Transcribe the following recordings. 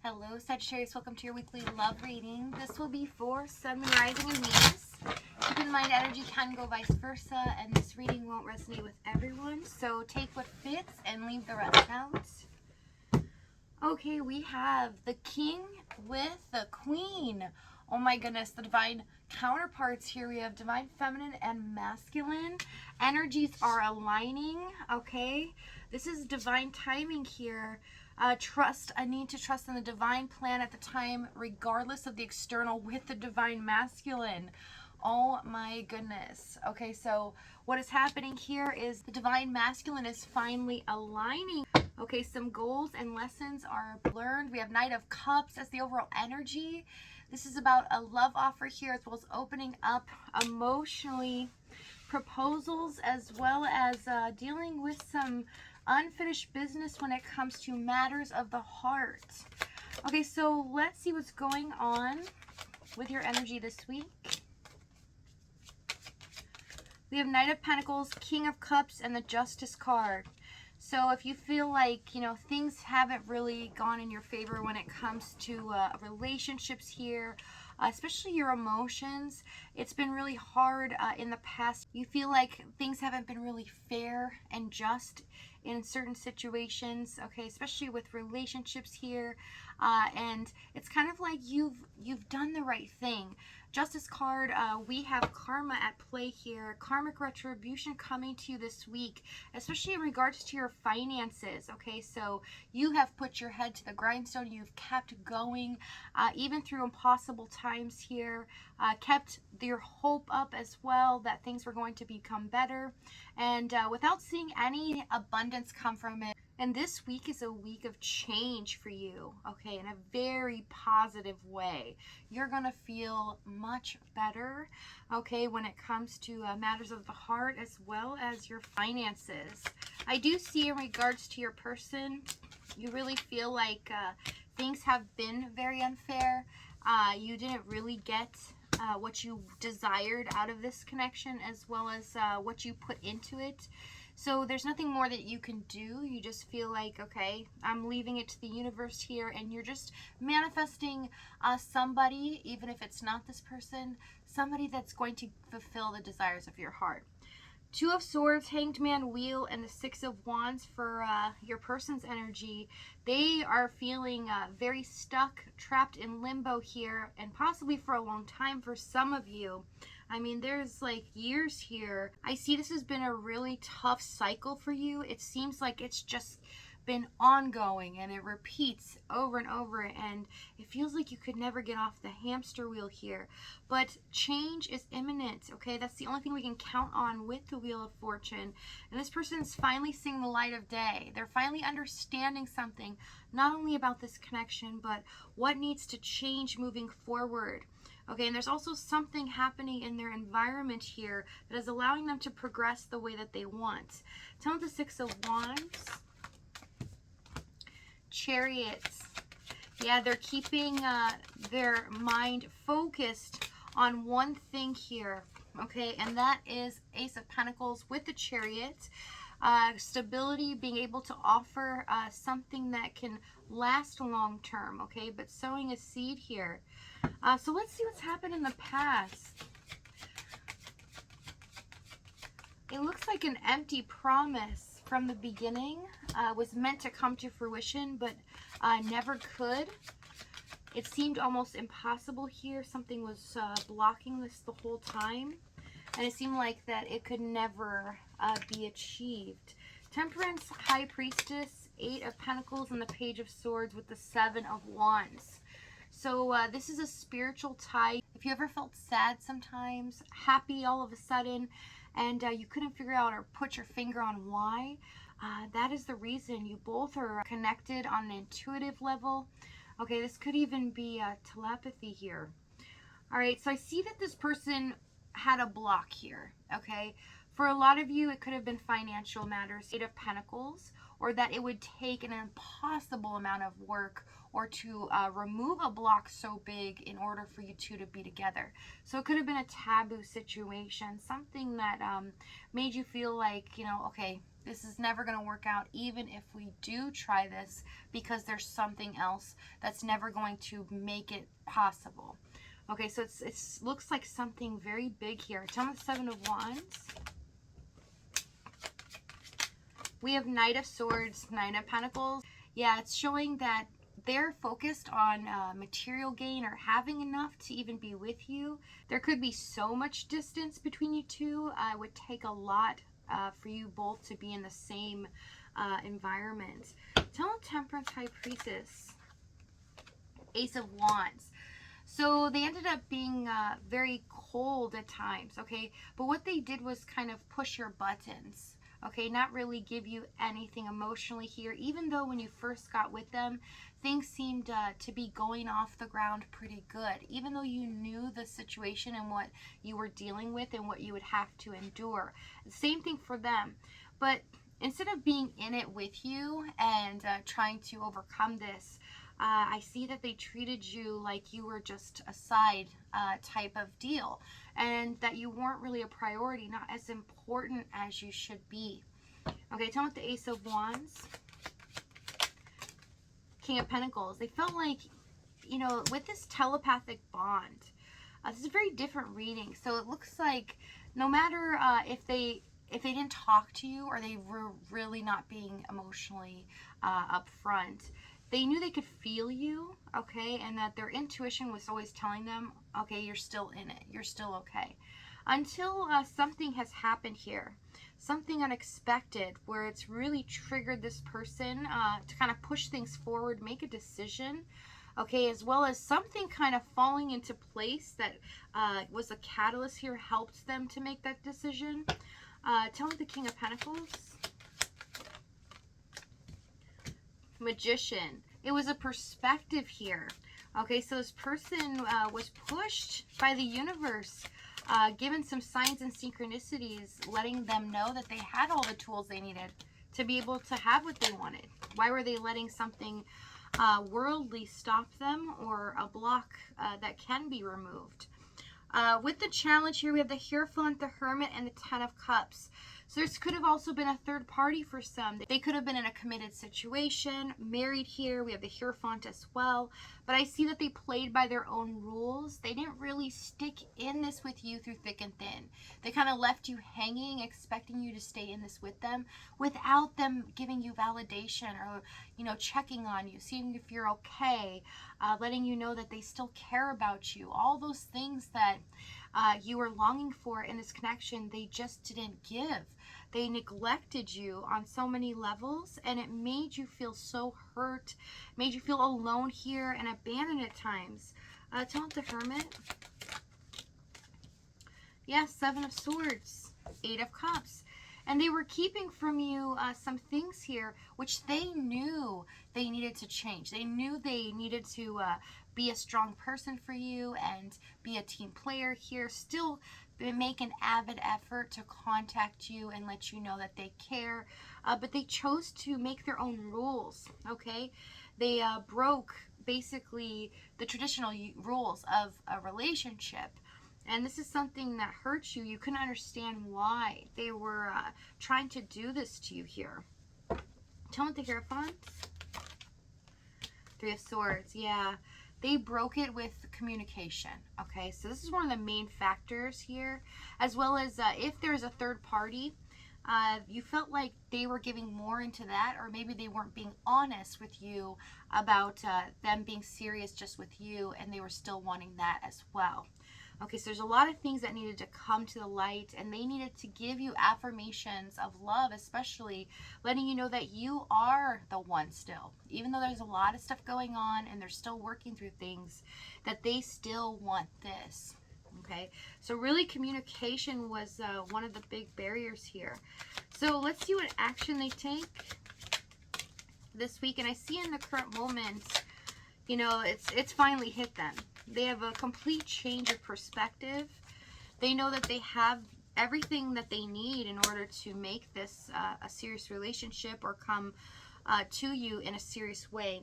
Hello Sagittarius, welcome to your weekly love reading. This will be for Sun, Moon, Rising, and Venus. Keep in mind energy can go vice versa, and this reading won't resonate with everyone, so take what fits and leave the rest out. Okay, we have the King with the Queen. Oh my goodness, the divine counterparts here. We have divine feminine and masculine. Energies are aligning, okay? This is divine timing here. I need to trust in the divine plan at the time, regardless of the external, with the divine masculine. Oh my goodness. Okay, so what is happening here is the divine masculine is finally aligning. Okay, some goals and lessons are learned. We have Knight of Cups as the overall energy. This is about a love offer here, as well as opening up emotionally, proposals, as well as dealing with some unfinished business when it comes to matters of the heart. Okay, so let's see what's going on with your energy this week. We have Knight of Pentacles, King of Cups, and the Justice card. So if you feel like, things haven't really gone in your favor when it comes to relationships here, especially your emotions, it's been really hard in the past. You feel like things haven't been really fair and just in certain situations, okay, especially with relationships here, and it's kind of like you've done the right thing. Justice card, we have karma at play here, karmic retribution coming to you this week, especially in regards to your finances, okay? So you have put your head to the grindstone, you've kept going, even through impossible times here, kept your hope up as well that things were going to become better, and without seeing any abundance come from it. And this week is a week of change for you, okay, in a very positive way. You're going to feel much better, okay, when it comes to matters of the heart as well as your finances. I do see in regards to your person, you really feel like things have been very unfair. You didn't really get what you desired out of this connection, as well as what you put into it. So there's nothing more that you can do. You just feel like, okay, I'm leaving it to the universe here, and you're just manifesting somebody, even if it's not this person, somebody that's going to fulfill the desires of your heart. Two of Swords, Hanged Man, Wheel, and the Six of Wands for your person's energy. They are feeling very stuck, trapped in limbo here, and possibly for a long time for some of you. I mean, there's like years here. I see this has been a really tough cycle for you. It seems like it's just been ongoing and it repeats over and over, and it feels like you could never get off the hamster wheel here. But change is imminent, okay? That's the only thing we can count on with the Wheel of Fortune. And this person's finally seeing the light of day. They're finally understanding something, not only about this connection, but what needs to change moving forward. Okay, and there's also something happening in their environment here that is allowing them to progress the way that they want. Tell them the Six of Wands. Chariots. Yeah, they're keeping their mind focused on one thing here, okay, and that is Ace of Pentacles with the Chariot. Stability, being able to offer something that can last long term, okay, but sowing a seed here. So let's see what's happened in the past. It looks like an empty promise from the beginning was meant to come to fruition, but never could. It seemed almost impossible here. Something was blocking this the whole time, and it seemed like that it could never be achieved. Temperance, High Priestess, Eight of Pentacles, and the Page of Swords with the Seven of Wands. So this is a spiritual tie. If you ever felt sad sometimes, happy all of a sudden, and you couldn't figure out or put your finger on why, that is the reason. You both are connected on an intuitive level. Okay, this could even be telepathy here. All right, so I see that this person had a block here, okay? For a lot of you, it could have been financial matters, Eight of Pentacles, or that it would take an impossible amount of work or to remove a block so big in order for you two to be together. So it could have been a taboo situation, something that made you feel like, okay, This is never going to work out, even if we do try this, because there's something else that's never going to make it possible. Okay, so it looks like something very big here. Tell me the Seven of Wands. We have Knight of Swords, Knight of Pentacles. Yeah, it's showing that they're focused on material gain or having enough to even be with you. There could be so much distance between you two. It would take a lot for you both to be in the same environment. Tell Temperance, High Priestess, Ace of Wands. So they ended up being very cold at times, okay? But what they did was kind of push your buttons, okay? Not really give you anything emotionally here, even though when you first got with them, things seemed to be going off the ground pretty good, even though you knew the situation and what you were dealing with and what you would have to endure. Same thing for them. But instead of being in it with you and trying to overcome this, I see that they treated you like you were just a side type of deal, and that you weren't really a priority, not as important as you should be. Okay, tell me the Ace of Wands, King of Pentacles. They felt like, you know, with this telepathic bond, this is a very different reading. So it looks like no matter if they didn't talk to you, or they were really not being emotionally upfront, they knew they could feel you, okay, and that their intuition was always telling them, okay, you're still in it, you're still okay. Until something has happened here, something unexpected, where it's really triggered this person to kind of push things forward, make a decision, okay, as well as something kind of falling into place that was a catalyst here, helped them to make that decision. Tell me the King of Pentacles. Magician. It was a perspective here. Okay, so this person was pushed by the universe, given some signs and synchronicities, letting them know that they had all the tools they needed to be able to have what they wanted. Why were they letting something worldly stop them, or a block that can be removed? With the challenge here, we have the Hierophant, the Hermit, and the Ten of Cups. So this could have also been a third party for some. They could have been in a committed situation, married here. We have the Hierophant as well. But I see that they played by their own rules. They didn't really stick in this with you through thick and thin. They kind of left you hanging, expecting you to stay in this with them without them giving you validation, or, you know, checking on you, seeing if you're okay, letting you know that they still care about you. All those things that you were longing for in this connection, they just didn't give. They neglected you on so many levels, and it made you feel so hurt, made you feel alone here and abandoned at times. Tell me the Hermit. Yeah, Seven of Swords, Eight of Cups. And they were keeping from you some things here, which they knew they needed to change. They knew they needed to be a strong person for you and be a team player here. Still make an avid effort to contact you and let you know that they care. But they chose to make their own rules, okay? They broke basically the traditional rules of a relationship. And this is something that hurts you. You couldn't understand why they were trying to do this to you here. Tell me the Hierophant. Three of Swords. Yeah. They broke it with communication. Okay. So this is one of the main factors here. As well as if there's a third party, you felt like they were giving more into that, or maybe they weren't being honest with you about them being serious just with you, and they were still wanting that as well. Okay, so there's a lot of things that needed to come to the light, and they needed to give you affirmations of love, especially letting you know that you are the one still. Even though there's a lot of stuff going on and they're still working through things, that they still want this. Okay, so really communication was one of the big barriers here. So let's see what action they take this week. And I see in the current moment, you know, it's finally hit them. They have a complete change of perspective. They know that they have everything that they need in order to make this a serious relationship, or come to you in a serious way.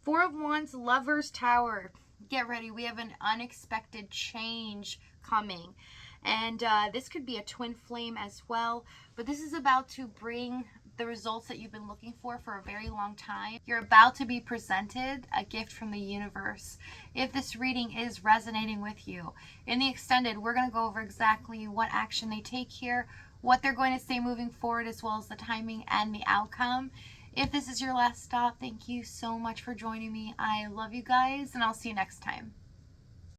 Four of Wands, Lovers, Tower. Get ready. We have an unexpected change coming. And this could be a twin flame as well. But this is about to bring the results that you've been looking for a very long time. You're about to be presented a gift from the universe if this reading is resonating with you. In the extended, we're going to go over exactly what action they take here, what they're going to say moving forward, as well as the timing and the outcome. If this is your last stop, thank you so much for joining me. I love you guys, and I'll see you next time.